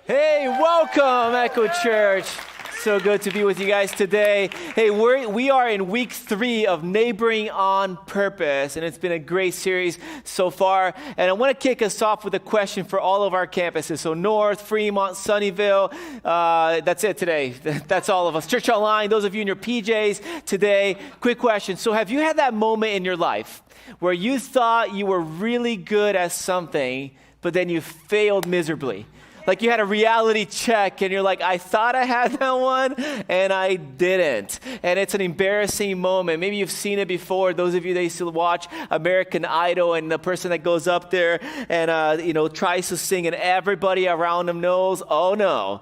Hey, welcome, Echo.Church. So good to be with you guys today. Hey, we are in week 3 of Neighboring on Purpose, and it's been a great series so far. And I want to kick us off with a question for all of our campuses. So North, Fremont, Sunnyvale, that's it today. That's all of us. Church Online, those of you in your PJs today, quick question. So have you had that moment in your life where you thought you were really good at something, but then you failed miserably? Like you had a reality check and you're like, I thought I had that one and I didn't. And it's an embarrassing moment. Maybe you've seen it before. Those of you that used to watch American Idol and the person that goes up there and, tries to sing and everybody around them knows, oh no.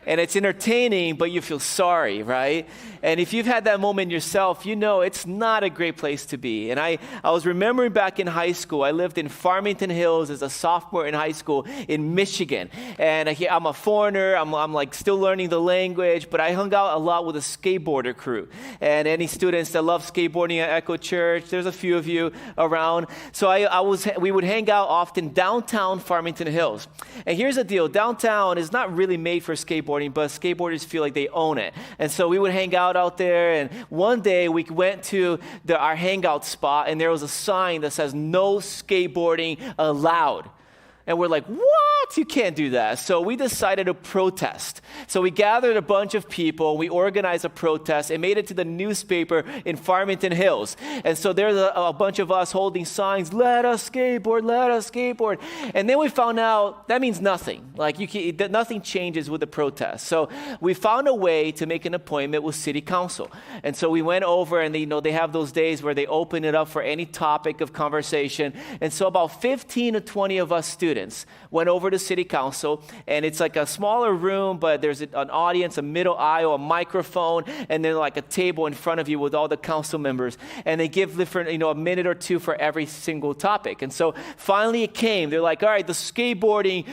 And it's entertaining, but you feel sorry, right? And if you've had that moment yourself, you know it's not a great place to be. And I was remembering back in high school, I lived in Farmington Hills as a sophomore in high school in Michigan. And I'm a foreigner, I'm like still learning the language, but I hung out a lot with a skateboarder crew. And any students that love skateboarding at Echo.Church, there's a few of you around. So we would hang out often downtown Farmington Hills. And here's the deal, downtown is not really made for skateboarding, but skateboarders feel like they own it. And so we would hang out there, and one day we went to our hangout spot, and there was a sign that says, no skateboarding allowed. And we're like, what? You can't do that. So we decided to protest. So we gathered a bunch of people. We organized a protest. It made it to the newspaper in Farmington Hills. And so there's a bunch of us holding signs, let us skateboard, let us skateboard. And then we found out that means nothing. Nothing changes with the protest. So we found a way to make an appointment with city council. And so we went over and they have those days where they open it up for any topic of conversation. And so about 15 to 20 of us students went over to city council, and it's like a smaller room, but there's an audience, a middle aisle, a microphone, and then like a table in front of you with all the council members. And they give different, a minute or two for every single topic. And so finally it came. They're like, all right, the skateboarding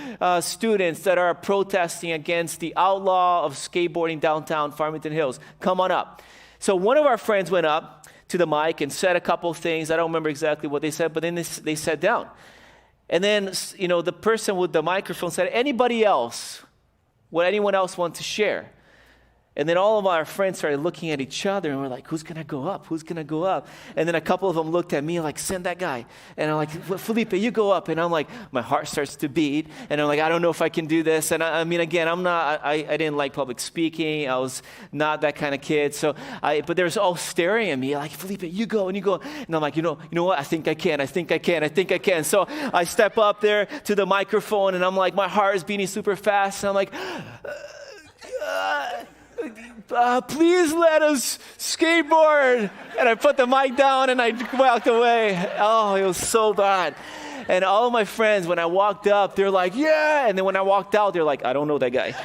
students that are protesting against the outlaw of skateboarding downtown Farmington Hills, come on up. So one of our friends went up to the mic and said a couple of things. I don't remember exactly what they said, but then they sat down. And then, the person with the microphone said, anybody else? Would anyone else want to share? And then all of our friends started looking at each other, and we're like, who's going to go up? Who's going to go up? And then a couple of them looked at me like, send that guy. And I'm like, Filipe, you go up. And I'm like, my heart starts to beat. And I'm like, I don't know if I can do this. And I didn't like public speaking. I was not that kind of kid. But they were all staring at me like, Filipe, you go and you go. And I'm like, you know what? I think I can. So I step up there to the microphone, and I'm like, my heart is beating super fast. And I'm like, please let us skateboard. And I put the mic down and I walked away. Oh, it was so bad. And all of my friends, when I walked up, they're like, yeah. And then when I walked out, they're like, I don't know that guy.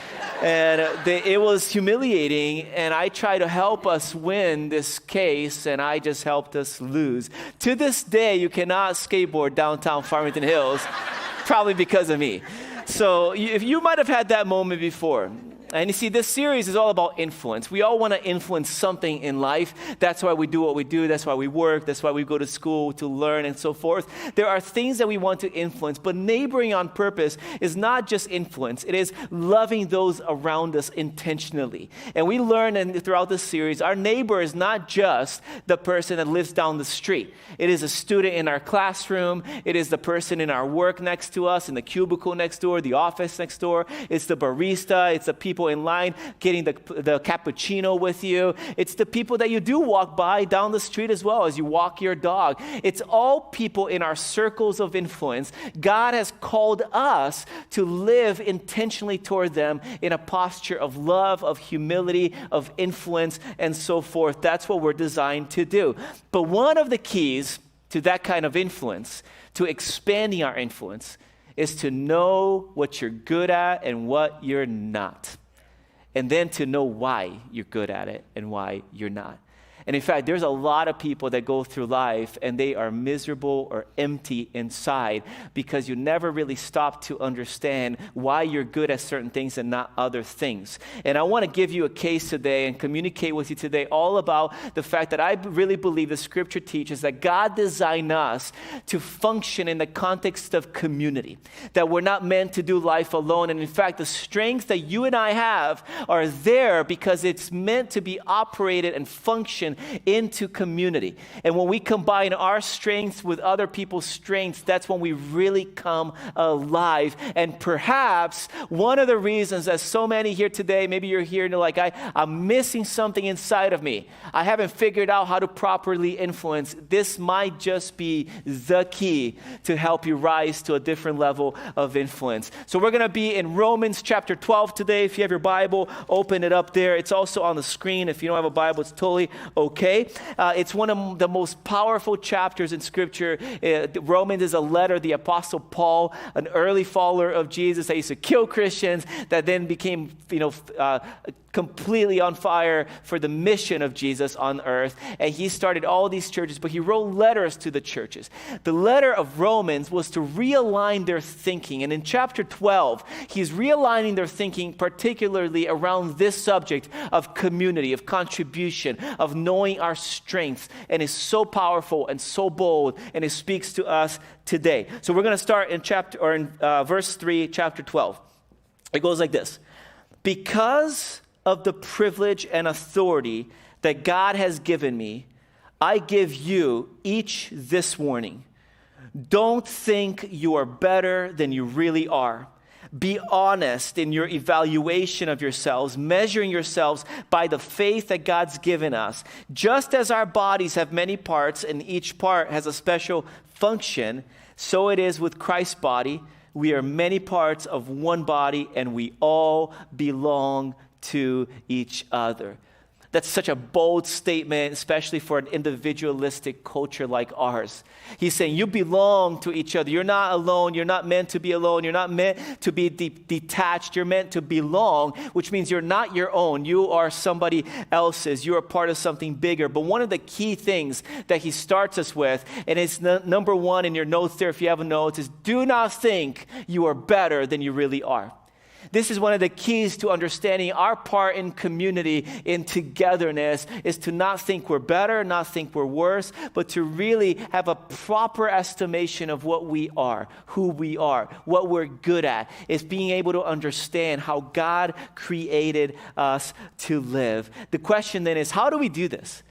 And it was humiliating. And I tried to help us win this case, and I just helped us lose. To this day, you cannot skateboard downtown Farmington Hills, probably because of me. So if you might have had that moment before. And you see, this series is all about influence. We all want to influence something in life. That's why we do what we do. That's why we work. That's why we go to school to learn and so forth. There are things that we want to influence, but neighboring on purpose is not just influence. It is loving those around us intentionally. And we learn throughout this series, our neighbor is not just the person that lives down the street. It is a student in our classroom. It is the person in our work next to us, in the cubicle next door, the office next door. It's the barista. It's the people in line getting the cappuccino with you. It's the people that you do walk by down the street as well as you walk your dog. It's all people in our circles of influence. God has called us to live intentionally toward them in a posture of love, of humility, of influence, and so forth. That's what we're designed to do. But one of the keys to that kind of influence, to expanding our influence, is to know what you're good at and what you're not. And then to know why you're good at it and why you're not. And in fact, there's a lot of people that go through life and they are miserable or empty inside because you never really stop to understand why you're good at certain things and not other things. And I want to give you a case today and communicate with you today all about the fact that I really believe the scripture teaches that God designed us to function in the context of community, that we're not meant to do life alone. And in fact, the strengths that you and I have are there because it's meant to be operated and function into community. And when we combine our strengths with other people's strengths, that's when we really come alive. And perhaps one of the reasons that so many here today, maybe you're here and you're like, I'm missing something inside of me. I haven't figured out how to properly influence. This might just be the key to help you rise to a different level of influence. So we're going to be in Romans chapter 12 today. If you have your Bible, open it up there. It's also on the screen. If you don't have a Bible, it's totally okay. It's one of the most powerful chapters in Scripture. Romans is a letter, the Apostle Paul, an early follower of Jesus that used to kill Christians, that then became, completely on fire for the mission of Jesus on earth. And he started all these churches, but he wrote letters to the churches. The letter of Romans was to realign their thinking. And in chapter 12, he's realigning their thinking, particularly around this subject of community, of contribution, of knowing our strengths. And it's so powerful and so bold, and it speaks to us today. So we're going to start in verse 3, chapter 12. It goes like this. Because of the privilege and authority that God has given me, I give you each this warning. Don't think you are better than you really are. Be honest in your evaluation of yourselves, measuring yourselves by the faith that God's given us. Just as our bodies have many parts and each part has a special function, so it is with Christ's body. We are many parts of one body, and we all belong to each other. That's such a bold statement, especially for an individualistic culture like ours. He's saying you belong to each other. You're not alone. You're not meant to be alone. You're not meant to be detached. You're meant to belong, which means you're not your own. You are somebody else's. You are part of something bigger. But one of the key things that he starts us with, and it's number one in your notes there if you have a note, is do not think you are better than you really are. This is one of the keys to understanding our part in community, in togetherness, is to not think we're better, not think we're worse, but to really have a proper estimation of what we are, who we are, what we're good at. It's being able to understand how God created us to live. The question then is, how do we do this?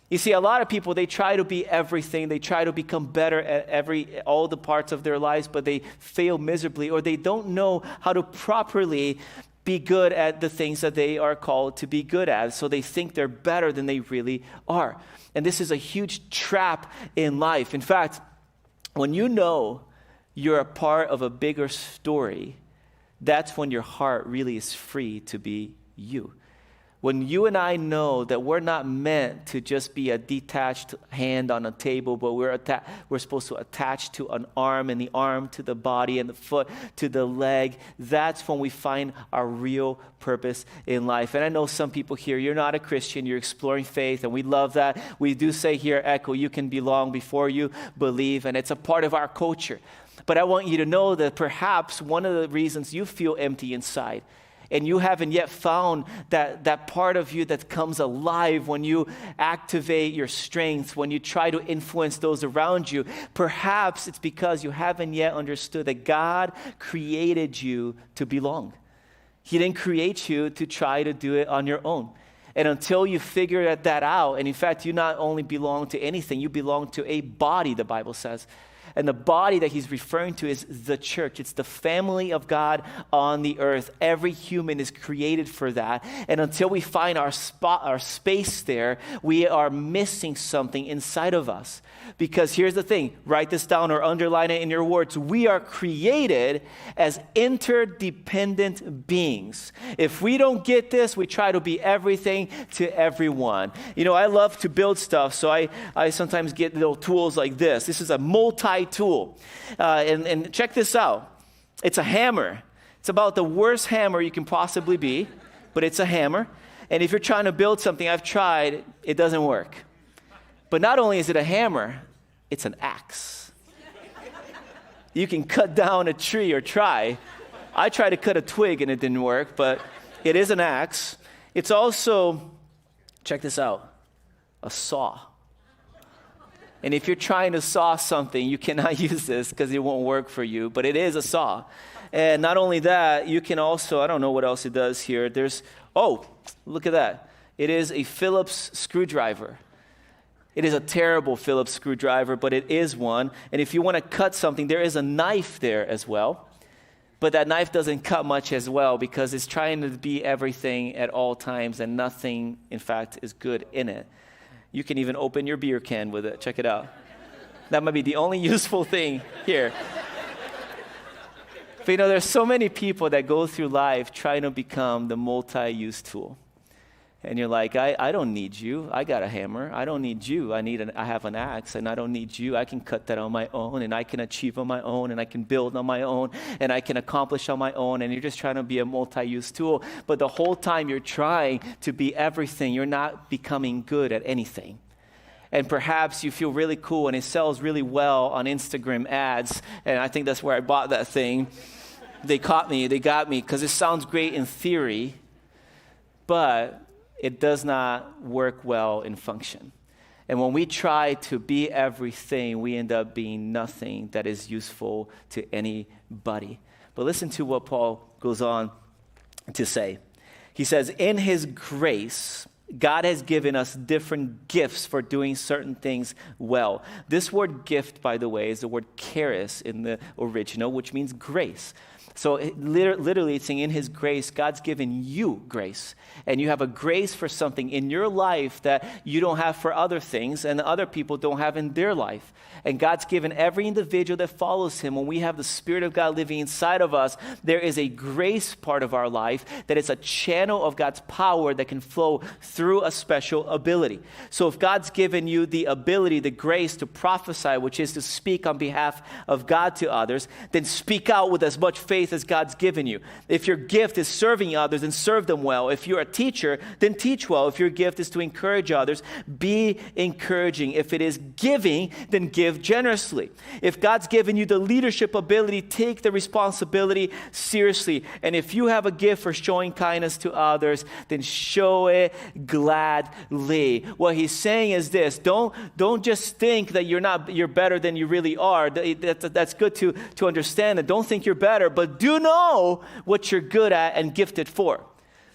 You see, a lot of people, they try to be everything. They try to become better at all the parts of their lives, but they fail miserably, or they don't know how to properly be good at the things that they are called to be good at. So they think they're better than they really are. And this is a huge trap in life. In fact, when you know you're a part of a bigger story, that's when your heart really is free to be you. When you and I know that we're not meant to just be a detached hand on a table, but we're supposed to attach to an arm, and the arm to the body, and the foot to the leg, that's when we find our real purpose in life. And I know some people here, you're not a Christian, you're exploring faith, and we love that. We do say here at Echo, you can belong before you believe, and it's a part of our culture. But I want you to know that perhaps one of the reasons you feel empty inside, and you haven't yet found that part of you that comes alive when you activate your strengths, when you try to influence those around you, perhaps it's because you haven't yet understood that God created you to belong. He didn't create you to try to do it on your own. And until you figure that out, and in fact, you not only belong to anything, you belong to a body, the Bible says. And the body that he's referring to is the church. It's the family of God on the earth. Every human is created for that. And until we find our spot, our space there, we are missing something inside of us. Because here's the thing, write this down or underline it in your words. We are created as interdependent beings. If we don't get this, we try to be everything to everyone. You know, I love to build stuff, so I sometimes get little tools like this. This is a multi-tool. And check this out. It's a hammer. It's about the worst hammer you can possibly be, but it's a hammer. And if you're trying to build something, I've tried, it doesn't work. But not only is it a hammer, it's an axe. You can cut down a tree or try. I tried to cut a twig and it didn't work, but it is an axe. It's also, check this out, a saw. And if you're trying to saw something, you cannot use this because it won't work for you, but it is a saw. And not only that, you can also, I don't know what else it does here. Look at that. It is a Phillips screwdriver. It is a terrible Phillips screwdriver, but it is one. And if you want to cut something, there is a knife there as well. But that knife doesn't cut much as well because it's trying to be everything at all times, and nothing, in fact, is good in it. You can even open your beer can with it. Check it out. That might be the only useful thing here. But there's so many people that go through life trying to become the multi-use tool. And you're like, I don't need you. I got a hammer. I don't need you. I have an axe, and I don't need you. I can cut that on my own, and I can achieve on my own, and I can build on my own, and I can accomplish on my own. And you're just trying to be a multi-use tool. But the whole time you're trying to be everything, you're not becoming good at anything. And perhaps you feel really cool, and it sells really well on Instagram ads. And I think that's where I bought that thing. They got me, because it sounds great in theory, but it does not work well in function. And when we try to be everything, we end up being nothing that is useful to anybody. But listen to what Paul goes on to say. He says, in his grace, God has given us different gifts for doing certain things well. This word gift, by the way, is the word charis in the original, which means grace. So literally it's saying in his grace, God's given you grace. And you have a grace for something in your life that you don't have for other things and other people don't have in their life. And God's given every individual that follows him, when we have the Spirit of God living inside of us, there is a grace part of our life that is a channel of God's power that can flow through a special ability. So if God's given you the ability, the grace to prophesy, which is to speak on behalf of God to others, then speak out with as much faith as God's given you. If your gift is serving others, then serve them well. If you're a teacher, then teach well. If your gift is to encourage others, be encouraging. If it is giving, then give generously. If God's given you the leadership ability, take the responsibility seriously. And if you have a gift for showing kindness to others, then show it gladly. What he's saying is this: don't just think that you're better than you really are. That's good to understand that. Don't think you're better, but do know what you're good at and gifted for.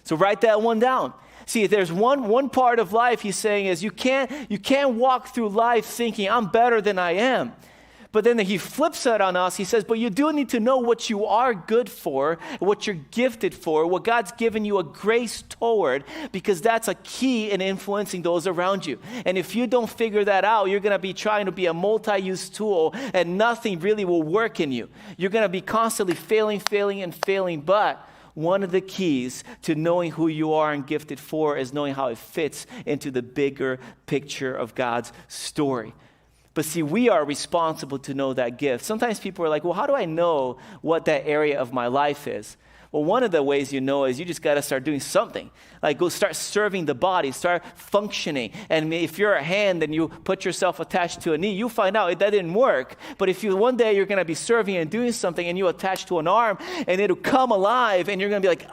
So write that one down. See, if there's one part of life he's saying is you can't walk through life thinking I'm better than I am. But then he flips that on us. He says, but you do need to know what you are good for, what you're gifted for, what God's given you a grace toward, because that's a key in influencing those around you. And if you don't figure that out, you're going to be trying to be a multi-use tool, and nothing really will work in you. You're going to be constantly failing. But one of the keys to knowing who you are and gifted for is knowing how it fits into the bigger picture of God's story. But see, we are responsible to know that gift. Sometimes people are like, well, how do I know what that area of my life is? Well, one of the ways you know is you just got to start doing something. Like go start serving the body, start functioning. And if you're a hand and you put yourself attached to a knee, you find out that didn't work. But if one day you're going to be serving and doing something and you attach to an arm and it'll come alive and you're going to be like,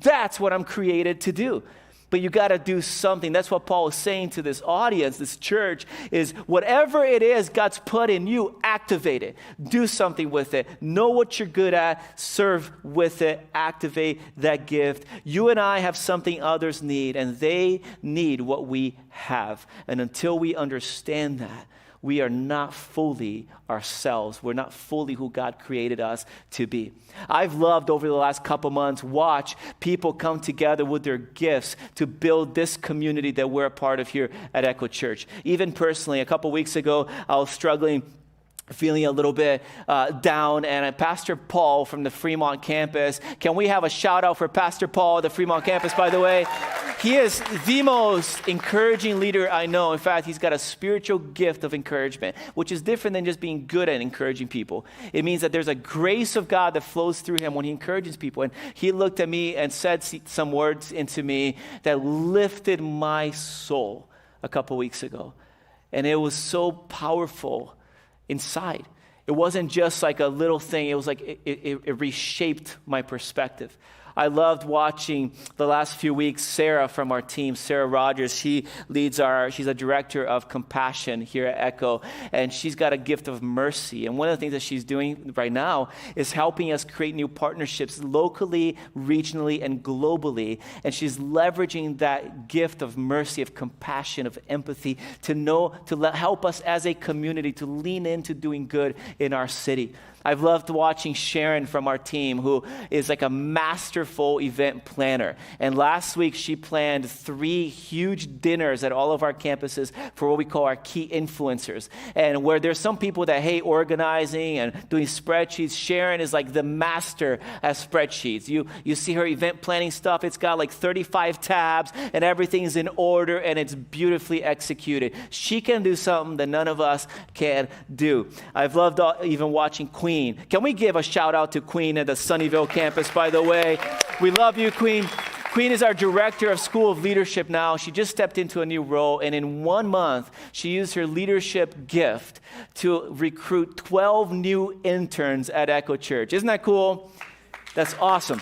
that's what I'm created to do. But you got to do something. That's what Paul is saying to this audience, this church, is whatever it is God's put in you, activate it. Do something with it. Know what you're good at. Serve with it. Activate that gift. You and I have something others need, and they need what we have. And until we understand that, we are not fully ourselves. We're not fully who God created us to be. I've loved over the last couple months, watch people come together with their gifts to build this community that we're a part of here at Echo.Church. Even personally, a couple weeks ago, I was feeling a little bit down, and Pastor Paul from the Fremont campus. Can we have a shout out for Pastor Paul, the Fremont campus, by the way? He is the most encouraging leader I know. In fact, he's got a spiritual gift of encouragement, which is different than just being good at encouraging people. It means that there's a grace of God that flows through him when he encourages people. And he looked at me and said some words into me that lifted my soul a couple weeks ago. And it was so powerful inside. It wasn't just like a little thing. It was like it reshaped my perspective. I loved watching the last few weeks, Sarah from our team, Sarah Rogers, she's a director of compassion here at Echo, and she's got a gift of mercy. And one of the things that she's doing right now is helping us create new partnerships locally, regionally, and globally. And she's leveraging that gift of mercy, of compassion, of empathy help us as a community to lean into doing good in our city. I've loved watching Sharon from our team, who is like a masterful event planner. And last week, she planned 3 huge dinners at all of our campuses for what we call our key influencers. And where there's some people that hate organizing and doing spreadsheets, Sharon is like the master at spreadsheets. You see her event planning stuff. It's got like 35 tabs, and everything's in order, and it's beautifully executed. She can do something that none of us can do. I've loved even watching Queen. Can we give a shout out to Queen at the Sunnyvale campus, by the way? We love you, Queen. Queen is our director of School of Leadership now. She just stepped into a new role, and in 1 month, she used her leadership gift to recruit 12 new interns at Echo.Church. Isn't that cool? That's awesome.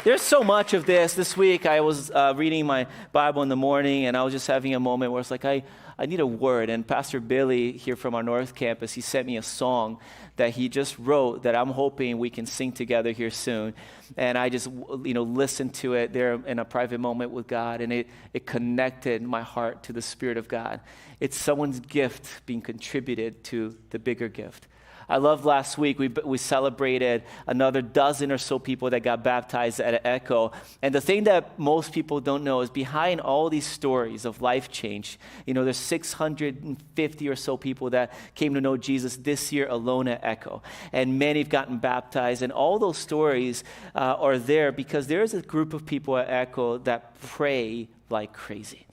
There's so much of this. This week, I was reading my Bible in the morning, and I was just having a moment where it's like, I need a word. And Pastor Billy here from our North Campus, he sent me a song that he just wrote that I'm hoping we can sing together here soon. And I just, listened to it there in a private moment with God, and it connected my heart to the Spirit of God. It's someone's gift being contributed to the bigger gift. I love last week, we celebrated another dozen or so people that got baptized at Echo. And the thing that most people don't know is behind all these stories of life change, there's 650 or so people that came to know Jesus this year alone at Echo. And many have gotten baptized. And all those stories are there because there's a group of people at Echo that pray like crazy.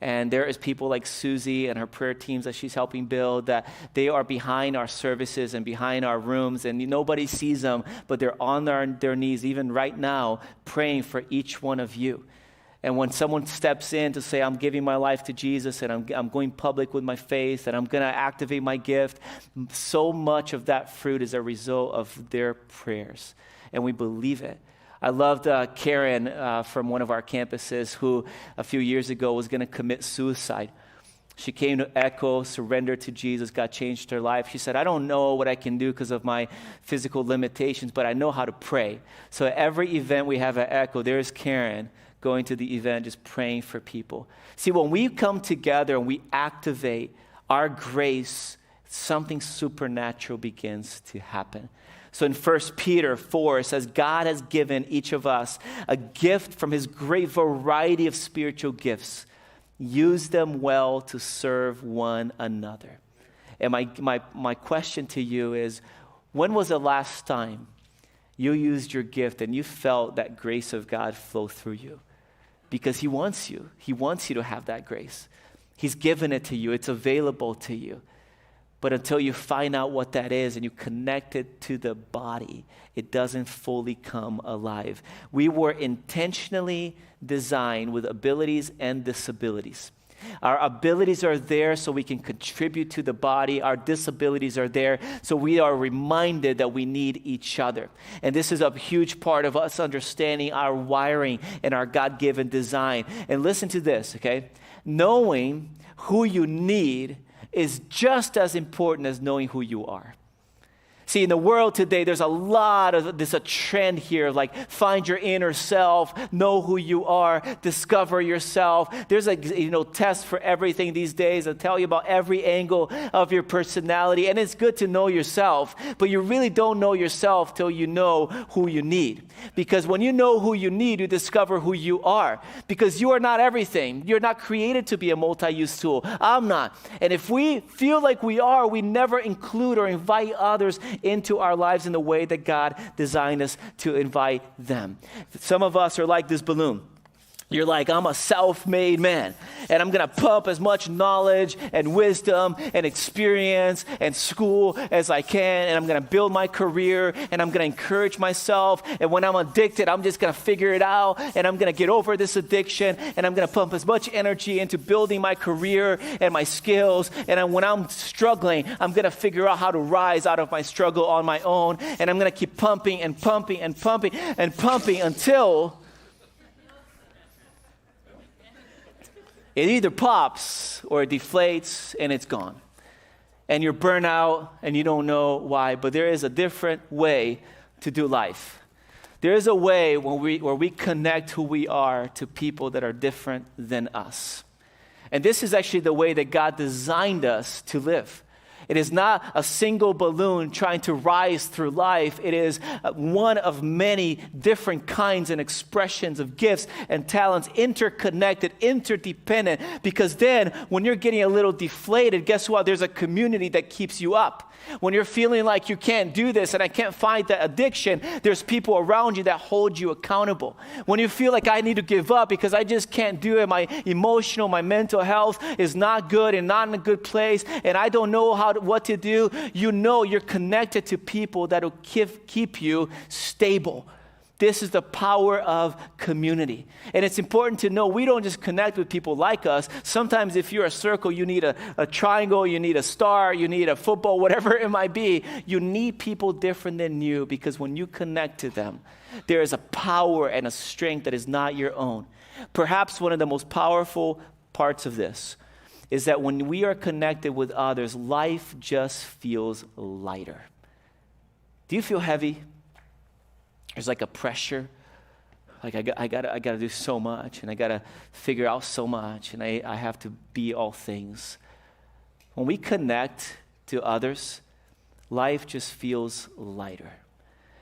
And there is people like Susie and her prayer teams that she's helping build, that they are behind our services and behind our rooms, and nobody sees them, but they're on their knees even right now praying for each one of you. And when someone steps in to say, I'm giving my life to Jesus, and I'm going public with my faith, and I'm going to activate my gift, so much of that fruit is a result of their prayers. And we believe it. I loved Karen from one of our campuses, who a few years ago was going to commit suicide. She came to Echo, surrendered to Jesus, God changed her life. She said, I don't know what I can do because of my physical limitations, but I know how to pray. So at every event we have at Echo, there's Karen going to the event, just praying for people. See, when we come together and we activate our grace, something supernatural begins to happen. So in 1 Peter 4, it says, God has given each of us a gift from his great variety of spiritual gifts. Use them well to serve one another. And my question to you is, when was the last time you used your gift and you felt that grace of God flow through you? Because he wants you. He wants you to have that grace. He's given it to you. It's available to you. But until you find out what that is and you connect it to the body, it doesn't fully come alive. We were intentionally designed with abilities and disabilities. Our abilities are there so we can contribute to the body. Our disabilities are there so we are reminded that we need each other. And this is a huge part of us understanding our wiring and our God-given design. And listen to this, okay? Knowing who you need is just as important as knowing who you are. See, in the world today, there's a trend here, like find your inner self, know who you are, discover yourself. There's tests for everything these days that tell you about every angle of your personality. And it's good to know yourself, but you really don't know yourself till you know who you need. Because when you know who you need, you discover who you are. Because you are not everything. You're not created to be a multi-use tool. I'm not. And if we feel like we are, we never include or invite others into our lives in the way that God designed us to invite them. Some of us are like this balloon. You're like, I'm a self-made man, and I'm going to pump as much knowledge and wisdom and experience and school as I can, and I'm going to build my career, and I'm going to encourage myself, and when I'm addicted, I'm just going to figure it out, and I'm going to get over this addiction, and I'm going to pump as much energy into building my career and my skills, and when I'm struggling, I'm going to figure out how to rise out of my struggle on my own, and I'm going to keep pumping and pumping and pumping and pumping until it either pops or it deflates and it's gone. And you're burnt out and you don't know why, but there is a different way to do life. There is a way where we connect who we are to people that are different than us. And this is actually the way that God designed us to live. It is not a single balloon trying to rise through life. It is one of many different kinds and expressions of gifts and talents, interconnected, interdependent, because then when you're getting a little deflated, guess what? There's a community that keeps you up. When you're feeling like you can't do this and I can't fight that addiction, there's people around you that hold you accountable. When you feel like I need to give up because I just can't do it, my emotional, my mental health is not good and not in a good place, and I don't know what to do, you know you're connected to people that will keep you stable. This is the power of community. And it's important to know we don't just connect with people like us. Sometimes if you're a circle, you need a triangle, you need a star, you need a football, whatever it might be. You need people different than you, because when you connect to them, there is a power and a strength that is not your own. Perhaps one of the most powerful parts of this is that when we are connected with others, life just feels lighter. Do you feel heavy? There's like a pressure, like I gotta do so much, and I gotta figure out so much, and I have to be all things. When we connect to others, life just feels lighter.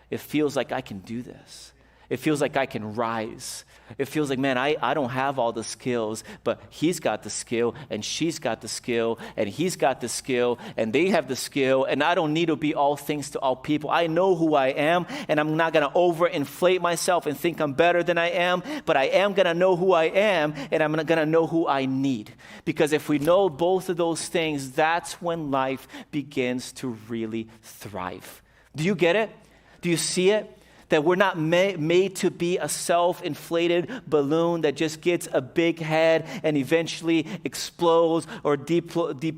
It feels like I can do this. It feels like I can rise. It feels like, man, I don't have all the skills, but he's got the skill, and she's got the skill, and he's got the skill, and they have the skill, and I don't need to be all things to all people. I know who I am, and I'm not going to overinflate myself and think I'm better than I am, but I am going to know who I am, and I'm going to know who I need. Because if we know both of those things, that's when life begins to really thrive. Do you get it? Do you see it? That we're not made to be a self-inflated balloon that just gets a big head and eventually explodes or deflates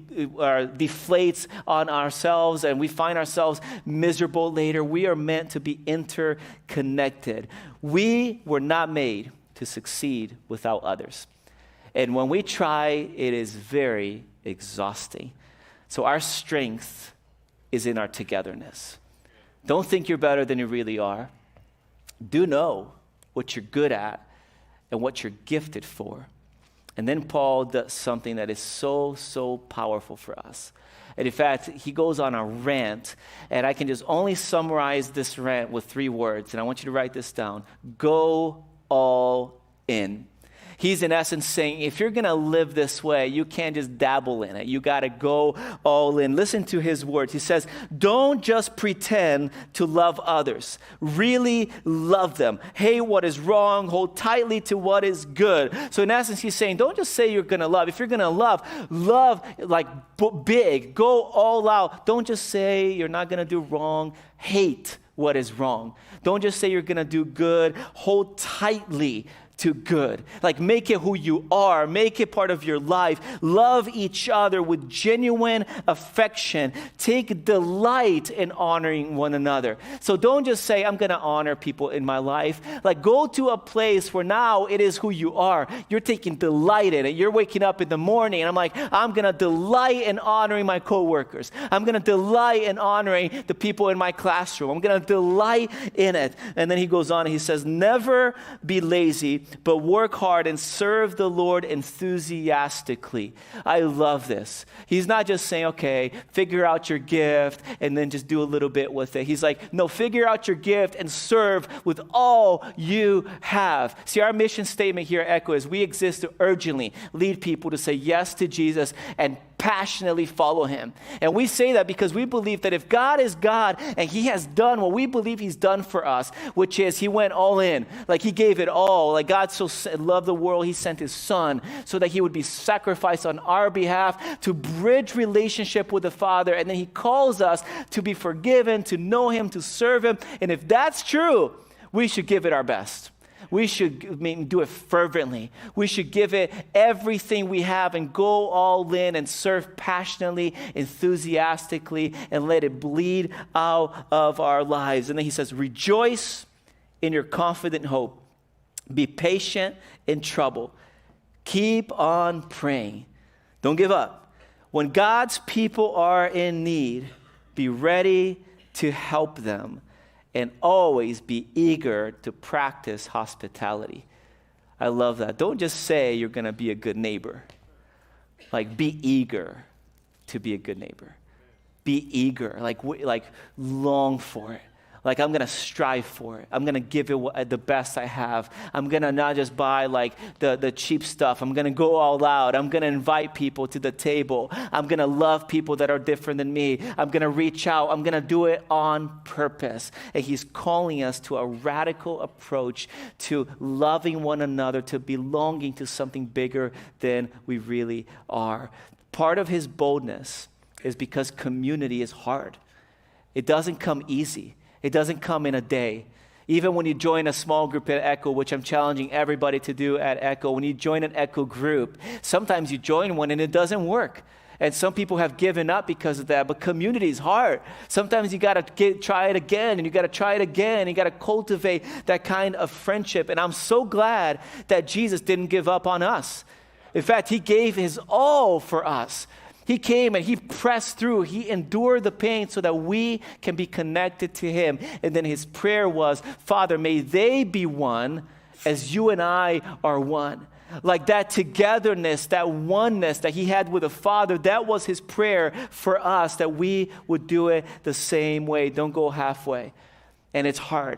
on ourselves, and we find ourselves miserable later. We are meant to be interconnected. We were not made to succeed without others. And when we try, it is very exhausting. So our strength is in our togetherness. Don't think you're better than you really are. Do know what you're good at and what you're gifted for. And then Paul does something that is so, so powerful for us. And in fact, he goes on a rant, and I can just only summarize this rant with 3 words, and I want you to write this down. Go all in. He's in essence saying, if you're going to live this way, you can't just dabble in it. You got to go all in. Listen to his words. He says, don't just pretend to love others. Really love them. Hate what is wrong. Hold tightly to what is good. So in essence, he's saying, don't just say you're going to love. If you're going to love like big. Go all out. Don't just say you're not going to do wrong. Hate what is wrong. Don't just say you're going to do good. Hold tightly to good. Like, make it who you are. Make it part of your life. Love each other with genuine affection. Take delight in honoring one another. So don't just say, I'm going to honor people in my life. Like, go to a place where now it is who you are. You're taking delight in it. You're waking up in the morning and I'm like, I'm going to delight in honoring my coworkers. I'm going to delight in honoring the people in my classroom. I'm going to delight in it. And then he goes on and he says, never be lazy, but work hard and serve the Lord enthusiastically. I love this. He's not just saying, okay, figure out your gift and then just do a little bit with it. He's like, no, figure out your gift and serve with all you have. See, our mission statement here at Echo is we exist to urgently lead people to say yes to Jesus and passionately follow him. And we say that because we believe that if God is God and he has done what we believe he's done for us, which is he went all in, like he gave it all, like God so loved the world, he sent his son so that he would be sacrificed on our behalf to bridge relationship with the Father. And then he calls us to be forgiven, to know him, to serve him. And if that's true, we should give it our best. We should do it fervently. We should give it everything we have and go all in and serve passionately, enthusiastically, and let it bleed out of our lives. And then he says, rejoice in your confident hope. Be patient in trouble. Keep on praying. Don't give up. When God's people are in need, be ready to help them. And always be eager to practice hospitality. I love that. Don't just say you're going to be a good neighbor. Like, be eager to be a good neighbor. Be eager, like long for it. Like, I'm going to strive for it. I'm going to give it the best I have. I'm going to not just buy like the cheap stuff. I'm going to go all out. I'm going to invite people to the table. I'm going to love people that are different than me. I'm going to reach out. I'm going to do it on purpose. And he's calling us to a radical approach to loving one another, to belonging to something bigger than we really are. Part of his boldness is because community is hard. It doesn't come easy. It doesn't come in a day. Even when you join a small group at Echo, which I'm challenging everybody to do at Echo, when you join an Echo group, sometimes you join one and it doesn't work. And some people have given up because of that, but community is hard. Sometimes you got to try it again, and you got to try it again. You got to cultivate that kind of friendship. And I'm so glad that Jesus didn't give up on us. In fact, he gave his all for us. He came and he pressed through. He endured the pain so that we can be connected to him. And then his prayer was, Father, may they be one as you and I are one. Like that togetherness, that oneness that he had with the Father, that was his prayer for us, that we would do it the same way. Don't go halfway. And it's hard.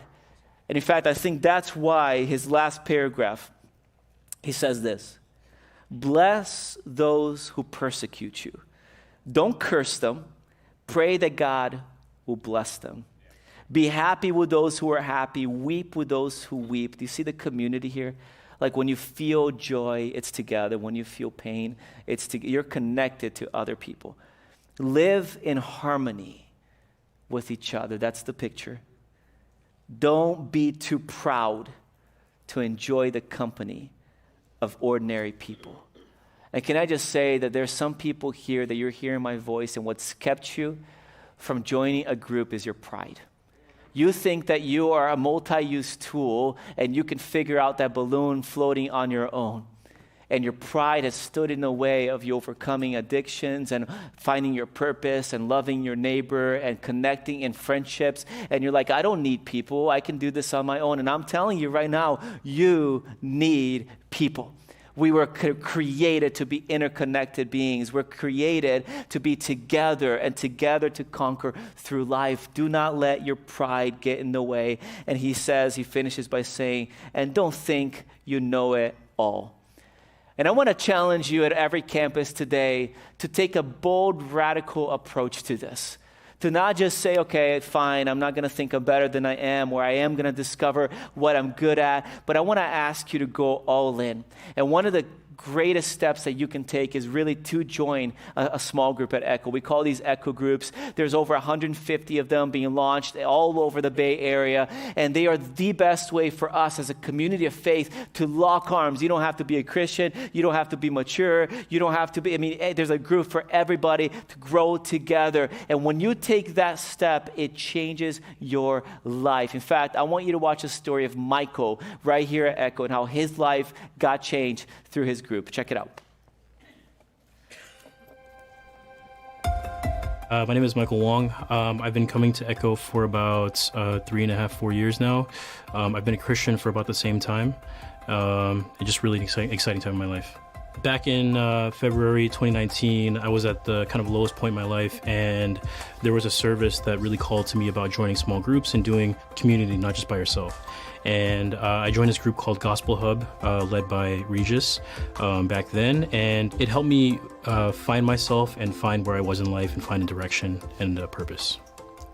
And in fact, I think that's why his last paragraph, he says this. Bless those who persecute you. Don't curse them. Pray that God will bless them. Be happy with those who are happy. Weep with those who weep. Do you see the community here? Like when you feel joy, it's together. When you feel pain, you're connected to other people. Live in harmony with each other. That's the picture. Don't be too proud to enjoy the company of ordinary people. And can I just say that there's some people here that you're hearing my voice, and what's kept you from joining a group is your pride. You think that you are a multi-use tool and you can figure out that balloon floating on your own. And your pride has stood in the way of you overcoming addictions and finding your purpose and loving your neighbor and connecting in friendships. And you're like, I don't need people. I can do this on my own. And I'm telling you right now, you need people. We were created to be interconnected beings. We're created to be together and together to conquer through life. Do not let your pride get in the way. And he finishes by saying, and don't think you know it all. And I want to challenge you at every campus today to take a bold, radical approach to this. To not just say, okay, fine, I'm not going to think I'm better than I am, or I am going to discover what I'm good at, but I want to ask you to go all in. And one of the greatest steps that you can take is really to join a small group at Echo. We call these Echo groups. There's over 150 of them being launched all over the Bay Area, and they are the best way for us as a community of faith to lock arms. You don't have to be a Christian. You don't have to be mature. You don't have to be, there's a group for everybody to grow together. And when you take that step, it changes your life. In fact, I want you to watch a story of Michael right here at Echo and how his life got changed through his group. Check it out. My name is Michael Wong. I've been coming to Echo for about 3.5, 4 years now. I've been a Christian for about the same time. It's just really exciting time in my life. Back in February 2019, I was at the kind of lowest point in my life, and there was a service that really called to me about joining small groups and doing community, not just by yourself. And I joined this group called Gospel Hub, led by Regis back then. And it helped me find myself and find where I was in life and find a direction and a purpose.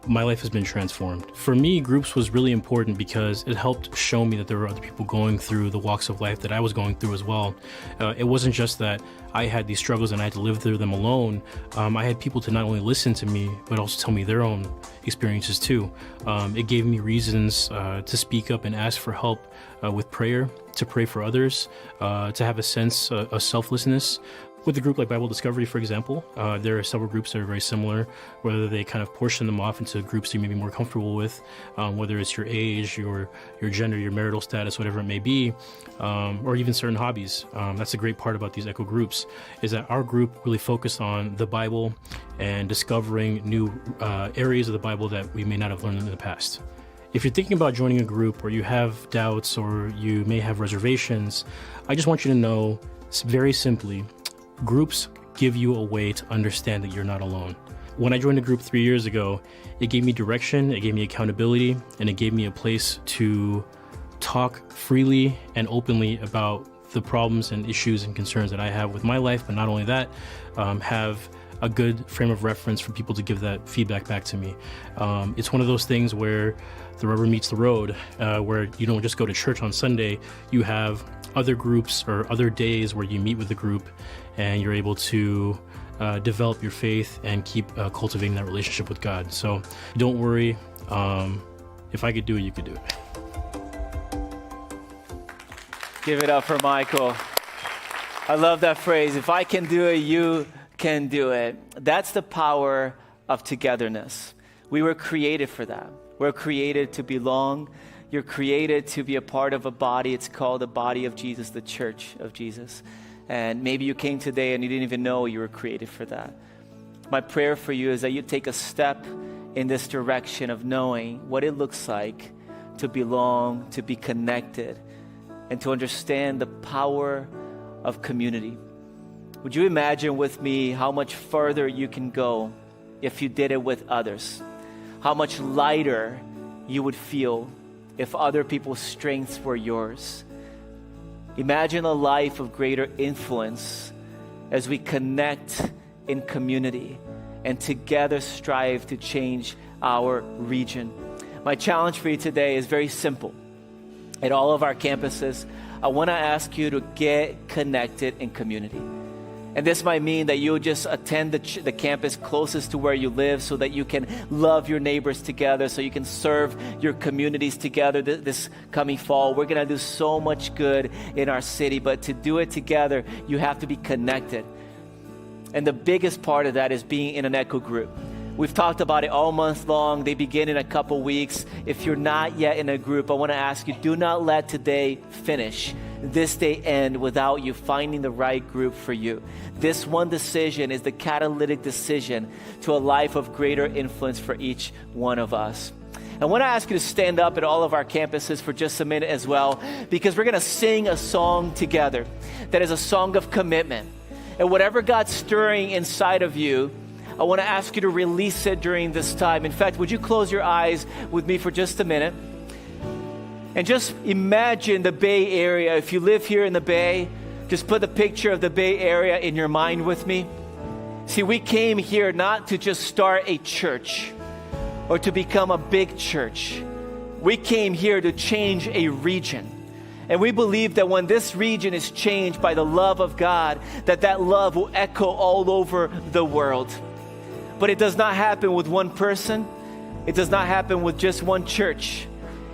My life has been transformed. For me, groups was really important because it helped show me that there were other people going through the walks of life that I was going through as well. It wasn't just that I had these struggles and I had to live through them alone. I had people to not only listen to me, but also tell me their own experiences too. It gave me reasons to speak up and ask for help with prayer, to pray for others, to have a sense of selflessness. With a group like Bible Discovery, for example, there are several groups that are very similar, whether they kind of portion them off into groups you may be more comfortable with, whether it's your age, your gender, your marital status, whatever it may be, or even certain hobbies. That's a great part about these Echo groups, is that our group really focused on the Bible and discovering new areas of the Bible that we may not have learned in the past. If you're thinking about joining a group or you have doubts or you may have reservations, I just want you to know very simply, groups give you a way to understand that you're not alone. When I joined a group 3 years ago, it gave me direction, it gave me accountability, and it gave me a place to talk freely and openly about the problems and issues and concerns that I have with my life, but not only that, have a good frame of reference for people to give that feedback back to me. It's one of those things where the rubber meets the road, where you don't just go to church on Sunday, you have other groups or other days where you meet with the group and you're able to develop your faith and keep cultivating that relationship with God. So don't worry. If I could do it, you could do it. Give it up for Michael. I love that phrase. If I can do it, you can do it. That's the power of togetherness. We were created for that. We're created to belong. You're created to be a part of a body. It's called the body of Jesus, the church of Jesus. And maybe you came today and you didn't even know you were created for that. My prayer for you is that you take a step in this direction of knowing what it looks like to belong, to be connected, and to understand the power of community. Would you imagine with me how much further you can go if you did it with others? How much lighter you would feel if other people's strengths were yours? Imagine a life of greater influence as we connect in community and together strive to change our region. My challenge for you today is very simple. At all of our campuses, I want to ask you to get connected in community. And this might mean that you'll just attend the campus closest to where you live so that you can love your neighbors together, so you can serve your communities together this coming fall. We're going to do so much good in our city, but to do it together, you have to be connected. And the biggest part of that is being in an Echo group. We've talked about it all month long. They begin in a couple weeks. If you're not yet in a group, I want to ask you, do not let today finish, this day end without you finding the right group for you. This one decision is the catalytic decision to a life of greater influence for each one of us. I want to ask you to stand up at all of our campuses for just a minute as well, because we're going to sing a song together that is a song of commitment. And whatever God's stirring inside of you, I want to ask you to release it during this time. In fact, would you close your eyes with me for just a minute? And just imagine the Bay Area. If you live here in the Bay, just put the picture of the Bay Area in your mind with me. See, we came here not to just start a church or to become a big church. We came here to change a region. And we believe that when this region is changed by the love of God, that love will echo all over the world. But it does not happen with one person. It does not happen with just one church.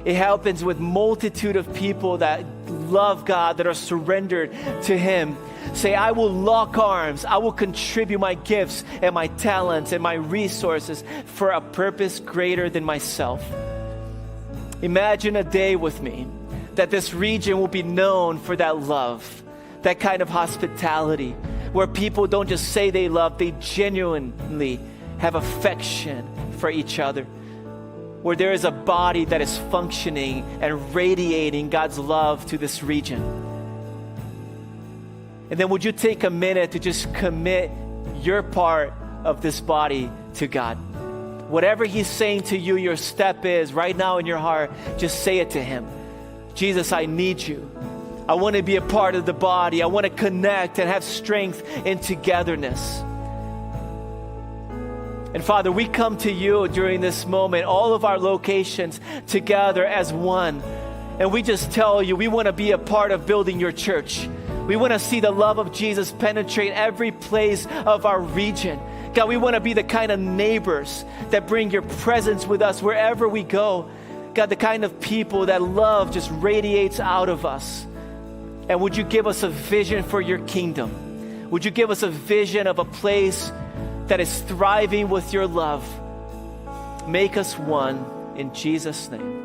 It happens with multitude of people that love God, that are surrendered to Him. Say, I will lock arms. I will contribute my gifts and my talents and my resources for a purpose greater than myself. Imagine a day with me that this region will be known for that love, that kind of hospitality, where people don't just say they love, they genuinely have affection for each other, where there is a body that is functioning and radiating God's love to this region. And then would you take a minute to just commit your part of this body to God? Whatever He's saying to you, your step is right now in your heart, just say it to Him. Jesus, I need you. I want to be a part of the body. I want to connect and have strength in togetherness. And Father, we come to you during this moment, all of our locations together as one. And we just tell you, we want to be a part of building your church. We want to see the love of Jesus penetrate every place of our region. God, we want to be the kind of neighbors that bring your presence with us wherever we go. God, the kind of people that love just radiates out of us. And would you give us a vision for your kingdom? Would you give us a vision of a place that is thriving with your love? Make us one in Jesus' name.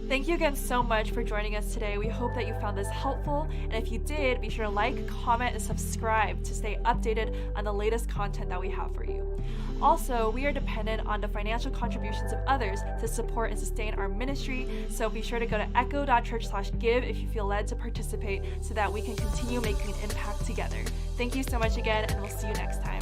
Thank you again so much for joining us today. We hope that you found this helpful. And if you did, be sure to like, comment, and subscribe to stay updated on the latest content that we have for you. Also, we are dependent on the financial contributions of others to support and sustain our ministry. So be sure to go to Echo.Church/give if you feel led to participate so that we can continue making an impact together. Thank you so much again, and we'll see you next time.